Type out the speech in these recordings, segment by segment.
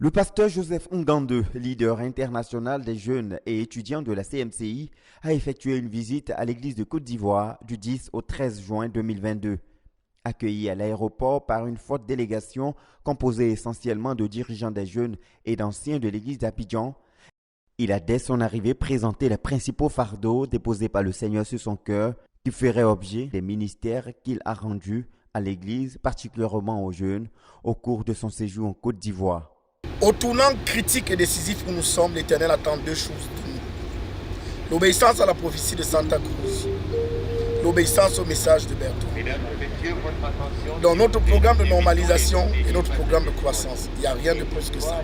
Le pasteur Joseph Ngande, leader international des jeunes et étudiants de la CMCI, a effectué une visite à l'église de Côte d'Ivoire du 10 au 13 juin 2022. Accueilli à l'aéroport par une forte délégation composée essentiellement de dirigeants des jeunes et d'anciens de l'église d'Abidjan, il a dès son arrivée présenté les principaux fardeaux déposés par le Seigneur sur son cœur qui feraient objet des ministères qu'il a rendus à l'église, particulièrement aux jeunes, au cours de son séjour en Côte d'Ivoire. Au tournant critique et décisif où nous sommes, l'Éternel attend deux choses de nous. L'obéissance à la prophétie de Santa Cruz, l'obéissance au message de Berthaud. Dans notre programme de normalisation et notre programme de croissance, il n'y a rien de plus que ça.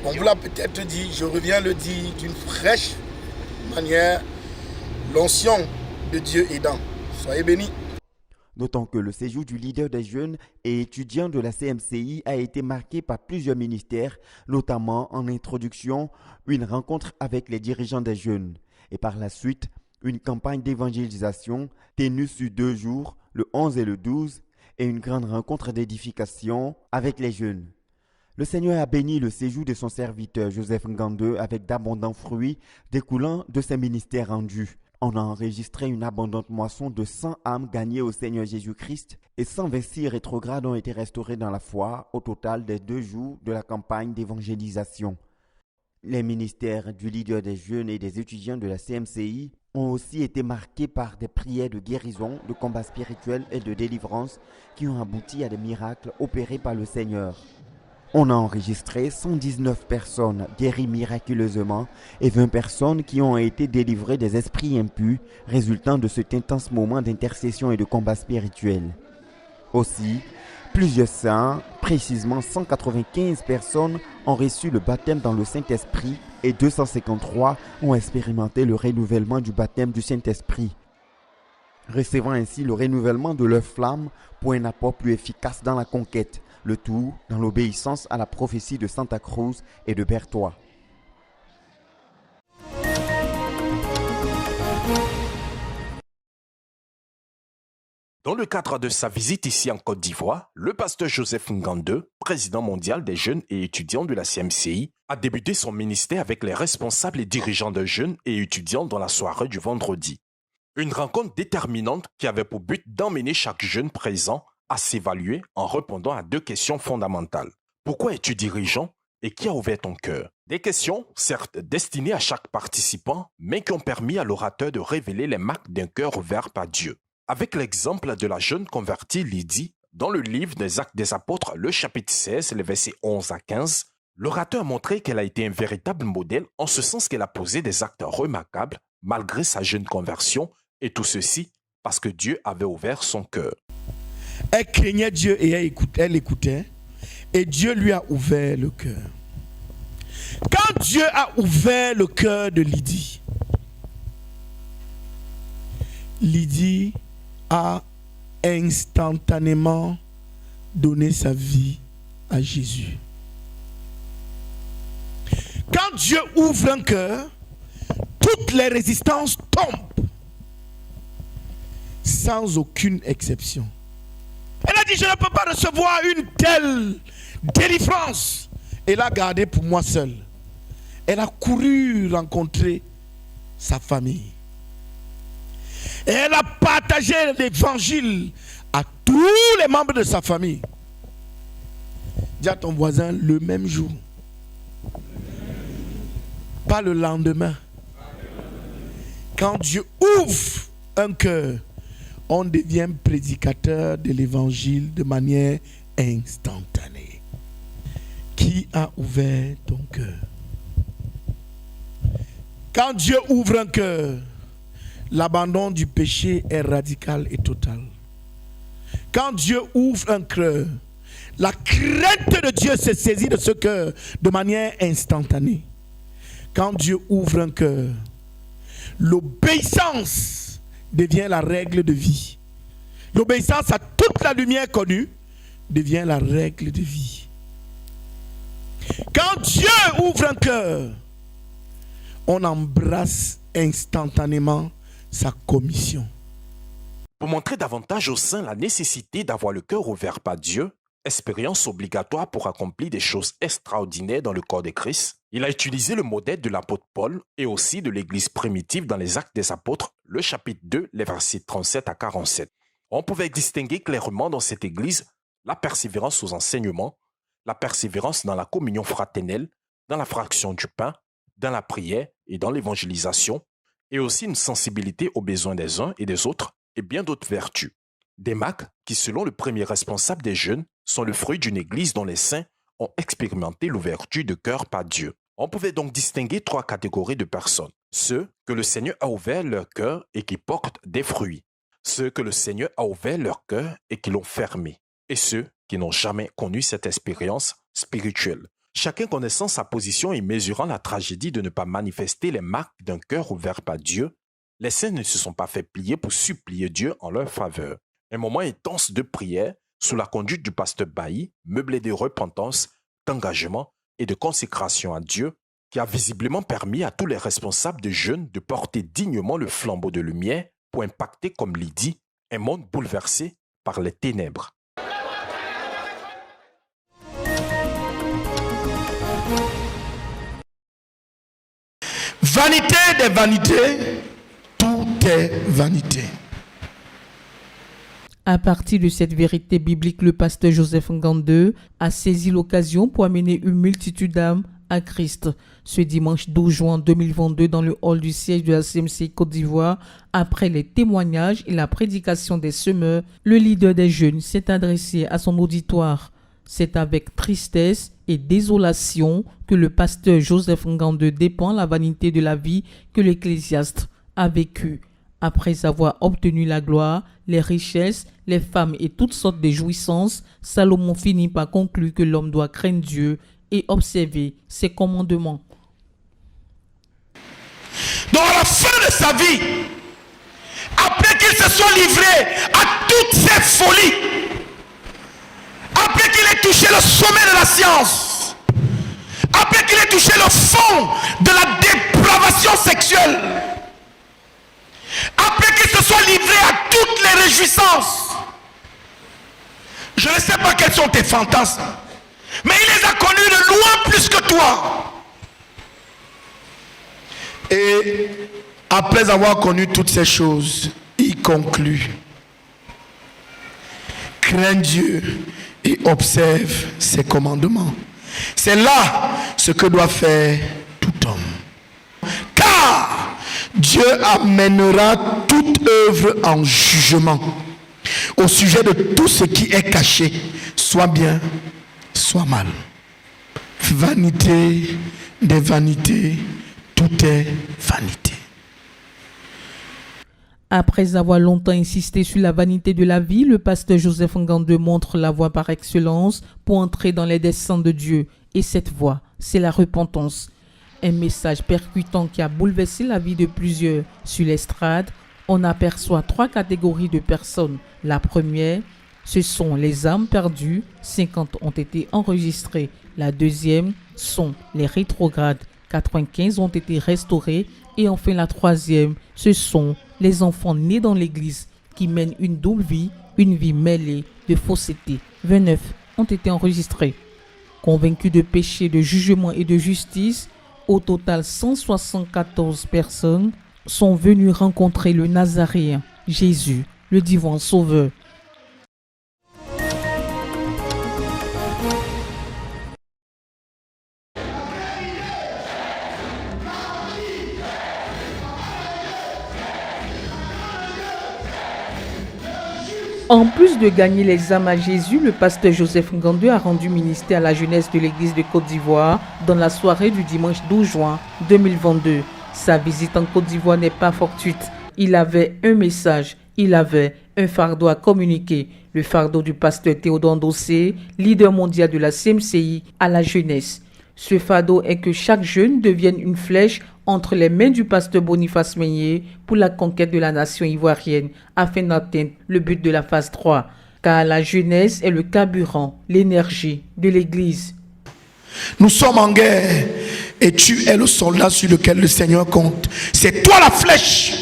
On vous l'a peut-être dit, je reviens le dire d'une fraîche manière, l'onction de Dieu aidant. Soyez bénis. D'autant que le séjour du leader des jeunes et étudiants de la CMCI a été marqué par plusieurs ministères, notamment en introduction, une rencontre avec les dirigeants des jeunes et par la suite, une campagne d'évangélisation tenue sur 2 jours, le 11 et le 12, et une grande rencontre d'édification avec les jeunes. Le Seigneur a béni le séjour de son serviteur Joseph Ngande avec d'abondants fruits découlant de ses ministères rendus. On a enregistré une abondante moisson de 100 âmes gagnées au Seigneur Jésus-Christ et 126 rétrogrades ont été restaurés dans la foi au total des 2 jours de la campagne d'évangélisation. Les ministères du leader des jeunes et des étudiants de la CMCI ont aussi été marqués par des prières de guérison, de combat spirituel et de délivrance qui ont abouti à des miracles opérés par le Seigneur. On a enregistré 119 personnes guéries miraculeusement et 20 personnes qui ont été délivrées des esprits impurs résultant de cet intense moment d'intercession et de combat spirituel. Aussi, plusieurs saints, précisément 195 personnes, ont reçu le baptême dans le Saint-Esprit et 253 ont expérimenté le renouvellement du baptême du Saint-Esprit, recevant ainsi le renouvellement de leur flamme pour un apport plus efficace dans la conquête. Le tout dans l'obéissance à la prophétie de Santa Cruz et de Berthaud. Dans le cadre de sa visite ici en Côte d'Ivoire, le pasteur Joseph Ngande, président mondial des jeunes et étudiants de la CMCI, a débuté son ministère avec les responsables et dirigeants de jeunes et étudiants dans la soirée du vendredi. Une rencontre déterminante qui avait pour but d'emmener chaque jeune présent à s'évaluer en répondant à 2 questions fondamentales. Pourquoi es-tu dirigeant et qui a ouvert ton cœur? Des questions, certes destinées à chaque participant, mais qui ont permis à l'orateur de révéler les marques d'un cœur ouvert par Dieu. Avec l'exemple de la jeune convertie Lydie, dans le livre des Actes des Apôtres, le chapitre 16, les versets 11 à 15, l'orateur a montré qu'elle a été un véritable modèle en ce sens qu'elle a posé des actes remarquables malgré sa jeune conversion, et tout ceci parce que Dieu avait ouvert son cœur. Elle craignait Dieu et elle écoutait. Et Dieu lui a ouvert le cœur. Quand Dieu a ouvert le cœur de Lydie, Lydie a instantanément donné sa vie à Jésus. Quand Dieu ouvre un cœur, toutes les résistances tombent. Sans aucune exception. Elle a dit, je ne peux pas recevoir une telle délivrance. Elle a gardé pour moi seule. Elle a couru rencontrer sa famille. Et elle a partagé l'évangile à tous les membres de sa famille. Dis à ton voisin, le même jour. Pas le lendemain. Quand Dieu ouvre un cœur, on devient prédicateur de l'évangile de manière instantanée. Qui a ouvert ton cœur? Quand Dieu ouvre un cœur, l'abandon du péché est radical et total. Quand Dieu ouvre un cœur, la crainte de Dieu se saisit de ce cœur de manière instantanée. Quand Dieu ouvre un cœur, l'obéissance devient la règle de vie. L'obéissance à toute la lumière connue devient la règle de vie. Quand Dieu ouvre un cœur, on embrasse instantanément sa commission. Pour montrer davantage aux saints la nécessité d'avoir le cœur ouvert par Dieu, expérience obligatoire pour accomplir des choses extraordinaires dans le corps de Christ, il a utilisé le modèle de l'apôtre Paul et aussi de l'Église primitive dans les Actes des Apôtres, le chapitre 2, les versets 37 à 47. On pouvait distinguer clairement dans cette Église la persévérance aux enseignements, la persévérance dans la communion fraternelle, dans la fraction du pain, dans la prière et dans l'évangélisation, et aussi une sensibilité aux besoins des uns et des autres, et bien d'autres vertus. Des marques qui, selon le premier responsable des jeunes, sont le fruit d'une Église dont les saints ont expérimenté l'ouverture de cœur par Dieu. On pouvait donc distinguer 3 catégories de personnes. Ceux que le Seigneur a ouvert leur cœur et qui portent des fruits. Ceux que le Seigneur a ouvert leur cœur et qui l'ont fermé. Et ceux qui n'ont jamais connu cette expérience spirituelle. Chacun connaissant sa position et mesurant la tragédie de ne pas manifester les marques d'un cœur ouvert par Dieu, les saints ne se sont pas fait plier pour supplier Dieu en leur faveur. Un moment intense de prière, sous la conduite du pasteur Bailly, meublé de repentance, d'engagement et de consécration à Dieu, qui a visiblement permis à tous les responsables de jeunes de porter dignement le flambeau de lumière pour impacter, comme Lydie, un monde bouleversé par les ténèbres. Vanité des vanités, tout est vanité. À partir de cette vérité biblique, le pasteur Joseph Ngandeu a saisi l'occasion pour amener une multitude d'âmes à Christ. Ce dimanche 12 juin 2022, dans le hall du siège de la CMCI Côte d'Ivoire, après les témoignages et la prédication des semeurs, le leader des jeunes s'est adressé à son auditoire. C'est avec tristesse et désolation que le pasteur Joseph Ngandeu dépeint la vanité de la vie que l'ecclésiaste a vécue. Après avoir obtenu la gloire, les richesses, les femmes et toutes sortes de jouissances, Salomon finit par conclure que l'homme doit craindre Dieu et observer ses commandements. Donc à la fin de sa vie, après qu'il se soit livré à toutes ces folies, après qu'il ait touché le sommet de la science, après qu'il ait touché le fond de la dépravation sexuelle, après qu'il se soit livré à toutes les réjouissances, je ne sais pas quels sont tes fantasmes, mais il les a connus de loin plus que toi. Et après avoir connu toutes ces choses, il conclut: crains Dieu et observe ses commandements. C'est là ce que doit faire tout homme. Car Dieu amènera toute œuvre en jugement au sujet de tout ce qui est caché, soit bien, soit mal. Vanité des vanités, tout est vanité. Après avoir longtemps insisté sur la vanité de la vie, le pasteur Joseph Ngandeu montre la voie par excellence pour entrer dans les desseins de Dieu. Et cette voie, c'est la repentance. Un message percutant qui a bouleversé la vie de plusieurs. Sur l'estrade, on aperçoit 3 catégories de personnes. La première, ce sont les âmes perdues, 50 ont été enregistrées. La deuxième sont les rétrogrades, 95 ont été restaurés. Et enfin la troisième, ce sont les enfants nés dans l'église qui mènent une double vie, une vie mêlée de fausseté. 29 ont été enregistrés. Convaincus de péché, de jugement et de justice, au total 174 personnes sont venues rencontrer le Nazaréen, Jésus, le divin sauveur. En plus de gagner les âmes à Jésus, le pasteur Joseph Ngandeu a rendu ministère à la jeunesse de l'église de Côte d'Ivoire dans la soirée du dimanche 12 juin 2022. Sa visite en Côte d'Ivoire n'est pas fortuite. Il avait un message, il avait un fardeau à communiquer. Le fardeau du pasteur Théodore Ndossé, leader mondial de la CMCI, à la jeunesse. Ce fardeau est que chaque jeune devienne une flèche entre les mains du pasteur Boniface Meunier pour la conquête de la nation ivoirienne afin d'atteindre le but de la phase 3. Car la jeunesse est le carburant, l'énergie de l'Église. Nous sommes en guerre et tu es le soldat sur lequel le Seigneur compte. C'est toi la flèche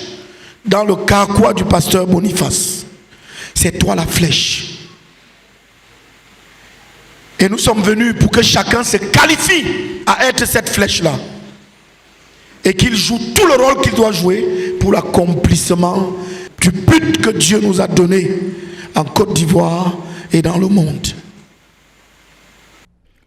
dans le carquois du pasteur Boniface. C'est toi la flèche. Et nous sommes venus pour que chacun se qualifie à être cette flèche-là. Et qu'il joue tout le rôle qu'il doit jouer pour l'accomplissement du but que Dieu nous a donné en Côte d'Ivoire et dans le monde.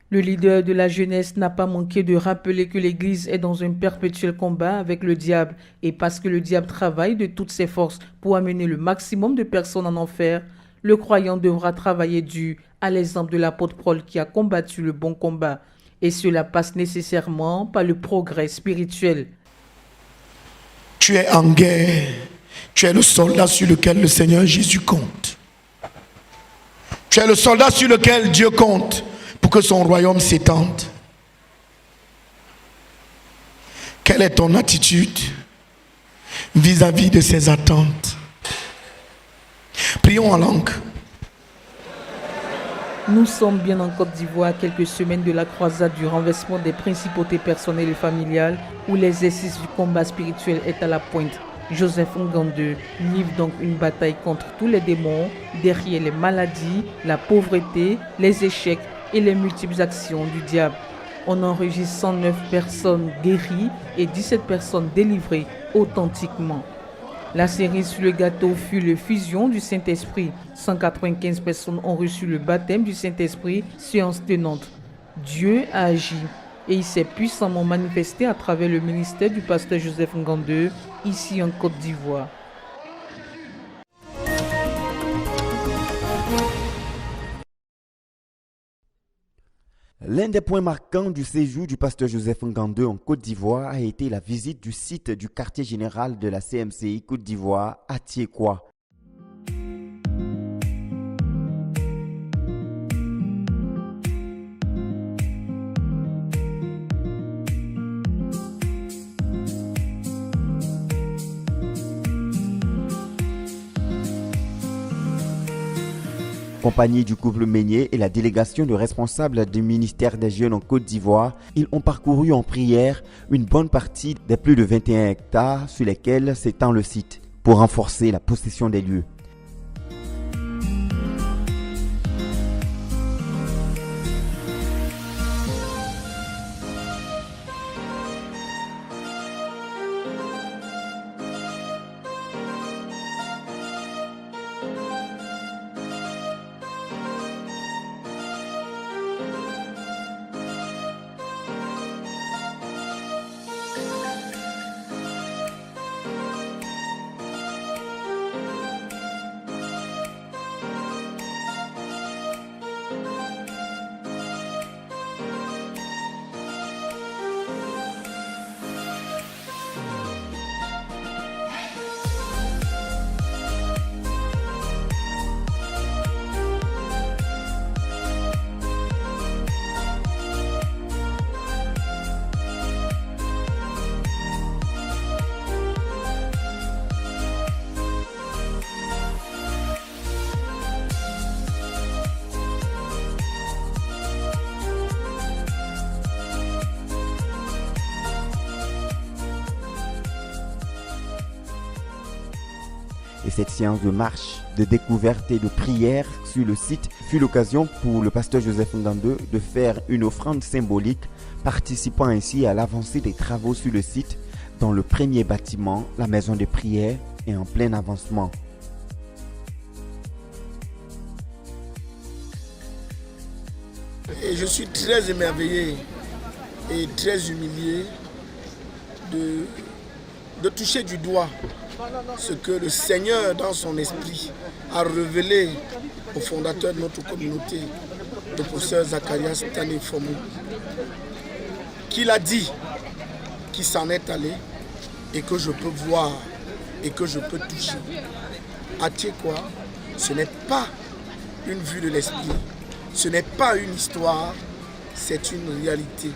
Le leader de la jeunesse n'a pas manqué de rappeler que l'Église est dans un perpétuel combat avec le diable. Et parce que le diable travaille de toutes ses forces pour amener le maximum de personnes en enfer, le croyant devra travailler dur, à l'exemple de l'apôtre Paul qui a combattu le bon combat. Et cela passe nécessairement par le progrès spirituel. Tu es en guerre. Tu es le soldat sur lequel le Seigneur Jésus compte. Tu es le soldat sur lequel Dieu compte pour que son royaume s'étende. Quelle est ton attitude vis-à-vis de ces attentes? Prions en langue. Nous sommes bien en Côte d'Ivoire, à quelques semaines de la croisade du renversement des principautés personnelles et familiales, où l'exercice du combat spirituel est à la pointe. Joseph Ngandou livre donc une bataille contre tous les démons, derrière les maladies, la pauvreté, les échecs et les multiples actions du diable. On enregistre 109 personnes guéries et 17 personnes délivrées authentiquement. La cerise sur le gâteau fut la fusion du Saint-Esprit. 195 personnes ont reçu le baptême du Saint-Esprit, séance tenante. Dieu a agi et il s'est puissamment manifesté à travers le ministère du pasteur Joseph Ngandou, ici en Côte d'Ivoire. L'un des points marquants du séjour du pasteur Joseph Ngandou en Côte d'Ivoire a été la visite du site du quartier général de la CMCI Côte d'Ivoire à Thiékwa. Compagnie du couple Meignet et la délégation de responsables du ministère des Jeunes en Côte d'Ivoire, ils ont parcouru en prière une bonne partie des plus de 21 hectares sur lesquels s'étend le site pour renforcer la possession des lieux. Et cette séance de marche, de découverte et de prière sur le site fut l'occasion pour le pasteur Joseph Ngandou de faire une offrande symbolique, participant ainsi à l'avancée des travaux sur le site dont le premier bâtiment, la maison de prière, est en plein avancement. Et je suis très émerveillé et très humilié de toucher du doigt ce que le Seigneur, dans son esprit, a révélé au fondateur de notre communauté, le professeur Zacharias Tané-Fomou, qu'il a dit qu'il s'en est allé et que je peux voir et que je peux toucher. À Thiékwa, ce n'est pas une vue de l'esprit, ce n'est pas une histoire, c'est une réalité.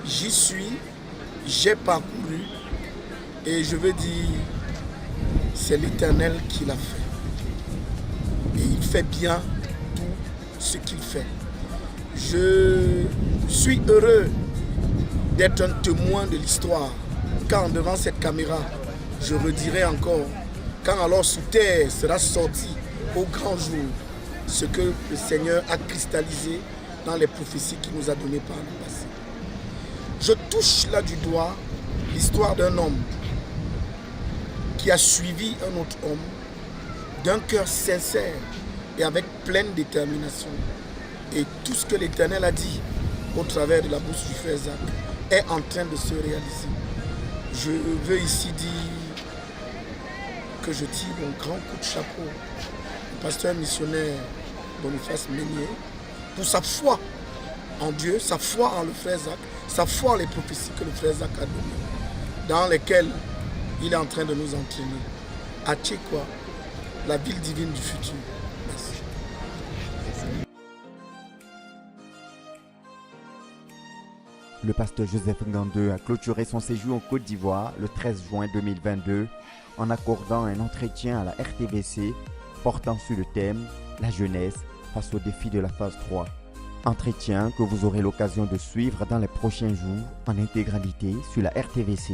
J'y suis, j'ai parcouru et je veux dire, c'est l'Éternel qui l'a fait. Et il fait bien tout ce qu'il fait. Je suis heureux d'être un témoin de l'histoire. Quand devant cette caméra, je redirai encore, quand alors sous terre sera sorti au grand jour ce que le Seigneur a cristallisé dans les prophéties qu'il nous a données par le passé. Je touche là du doigt l'histoire d'un homme qui a suivi un autre homme d'un cœur sincère et avec pleine détermination. Et tout ce que l'Éternel a dit au travers de la bouche du frère Zach est en train de se réaliser. Je veux ici dire que je tire un grand coup de chapeau au pasteur missionnaire Boniface Meunier pour sa foi en Dieu, sa foi en le frère Zach, sa foi en les prophéties que le frère Zach a données, dans lesquelles il est en train de nous entraîner à Tchekwa, la ville divine du futur. Merci. Le pasteur Joseph Ngandeu a clôturé son séjour en Côte d'Ivoire le 13 juin 2022 en accordant un entretien à la RTVC portant sur le thème « La jeunesse face aux défis de la phase 3 ». Entretien que vous aurez l'occasion de suivre dans les prochains jours en intégralité sur la RTVC.